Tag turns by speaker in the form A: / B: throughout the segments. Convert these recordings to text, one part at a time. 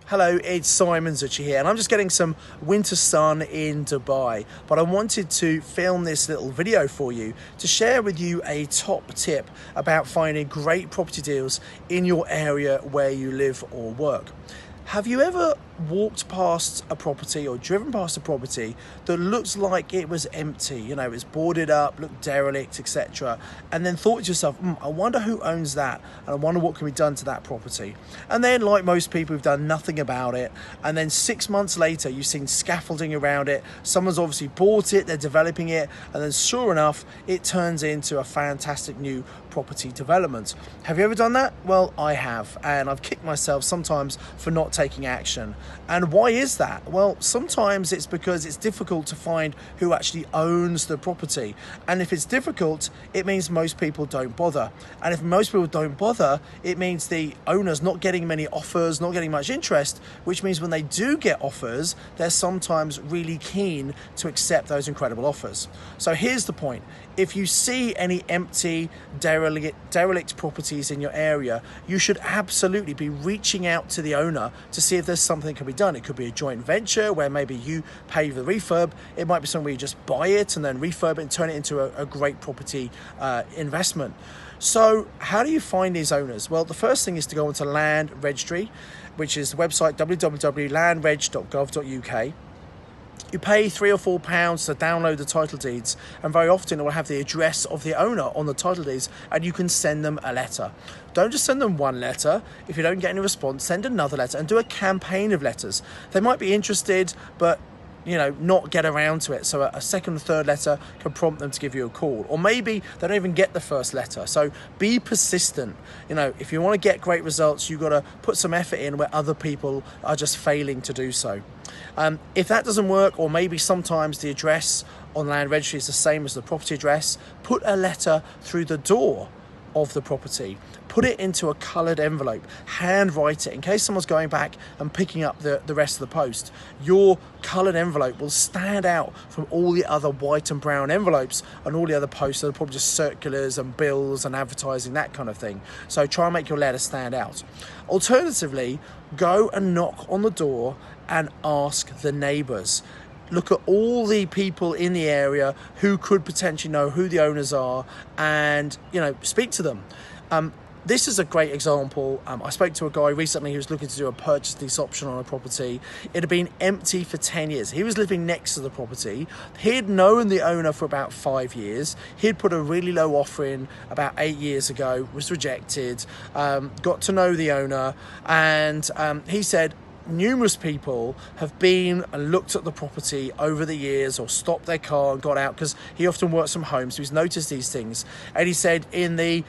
A: Hello, it's Simon Zutshi here, and I'm just getting some winter sun in Dubai, but I wanted to film this little video for you to share with you a top tip about finding great property deals in your area where you live or work. Have you ever walked past a property or driven past a property that looks like it was empty, you know, it's boarded up, looked derelict, etc., and then thought to yourself, I wonder who owns that, and I wonder what can be done to that property? And then, like most people, have done nothing about it, and then 6 months later you've seen scaffolding around it, someone's obviously bought it, they're developing it, and then sure enough it turns into a fantastic new property development. Have you ever done that? Well, I have, and I've kicked myself sometimes for not taking action. And why is that? Well, sometimes it's because it's difficult to find who actually owns the property, and if it's difficult, it means most people don't bother, and if most people don't bother, it means the owner's not getting many offers, not getting much interest, which means when they do get offers, they're sometimes really keen to accept those incredible offers. So here's the point: if you see any empty, derelict properties in your area, you should absolutely be reaching out to the owner to see if there's something that can be done. It could be a joint venture where maybe you pay for the refurb. It might be somewhere you just buy it and then refurb it and turn it into a great property investment. So how do you find these owners? Well, the first thing is to go onto Land Registry, which is the website www.landreg.gov.uk. You pay £3 or £4 to download the title deeds, and very often it will have the address of the owner on the title deeds, and you can send them a letter. Don't just send them one letter. If you don't get any response, send another letter and do a campaign of letters. They might be interested, but not get around to it. So a second or third letter can prompt them to give you a call. Or maybe they don't even get the first letter. So be persistent. If you want to get great results, you've got to put some effort in where other people are just failing to do so. If that doesn't work, or maybe sometimes the address on Land Registry is the same as the property address, put a letter through the door of the property. Put it into a coloured envelope, handwrite it in case someone's going back and picking up the rest of the post. Your coloured envelope will stand out from all the other white and brown envelopes and all the other posts that are probably just circulars and bills and advertising, that kind of thing. So try and make your letter stand out. Alternatively, go and knock on the door and ask the neighbours. Look at all the people in the area who could potentially know who the owners are, and speak to them. This is a great example. I spoke to a guy recently who was looking to do a purchase lease option on a property. It had been empty for 10 years. He was living next to the property. He had known the owner for about 5 years. He'd put a really low offer in about 8 years ago, was rejected, got to know the owner, and he said numerous people have been and looked at the property over the years, or stopped their car and got out, because he often works from home, so he's noticed these things. And he said in the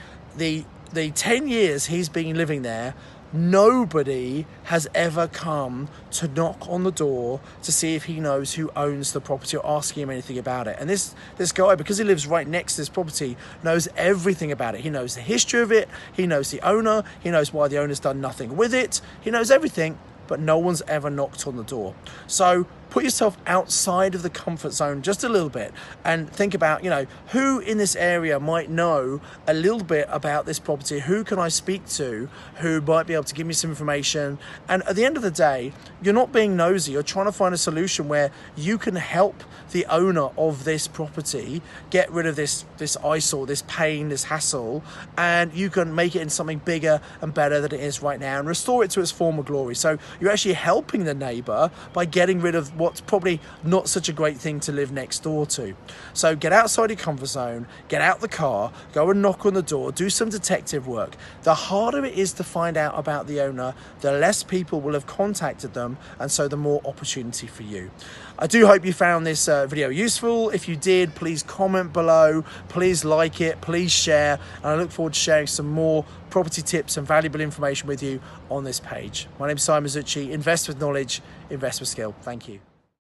A: 10 years he's been living there, nobody has ever come to knock on the door to see if he knows who owns the property or asking him anything about it. And this guy, because he lives right next to this property, knows everything about it. He knows the history of it, he knows the owner, he knows why the owner's done nothing with it, he knows everything, but no one's ever knocked on the door. So put yourself outside of the comfort zone just a little bit and think about, who in this area might know a little bit about this property? Who can I speak to who might be able to give me some information? And at the end of the day, you're not being nosy. You're trying to find a solution where you can help the owner of this property get rid of this eyesore, this pain, this hassle, and you can make it into something bigger and better than it is right now and restore it to its former glory. So you're actually helping the neighbour by getting rid of what's probably not such a great thing to live next door to. So get outside your comfort zone, get out the car, go and knock on the door, do some detective work. The harder it is to find out about the owner, the less people will have contacted them, and so the more opportunity for you. I do hope you found this video useful. If you did, please comment below, please like it, please share, and I look forward to sharing some more property tips and valuable information with you on this page. My name is Simon Zutshi. Invest with knowledge, invest with skill. Thank you.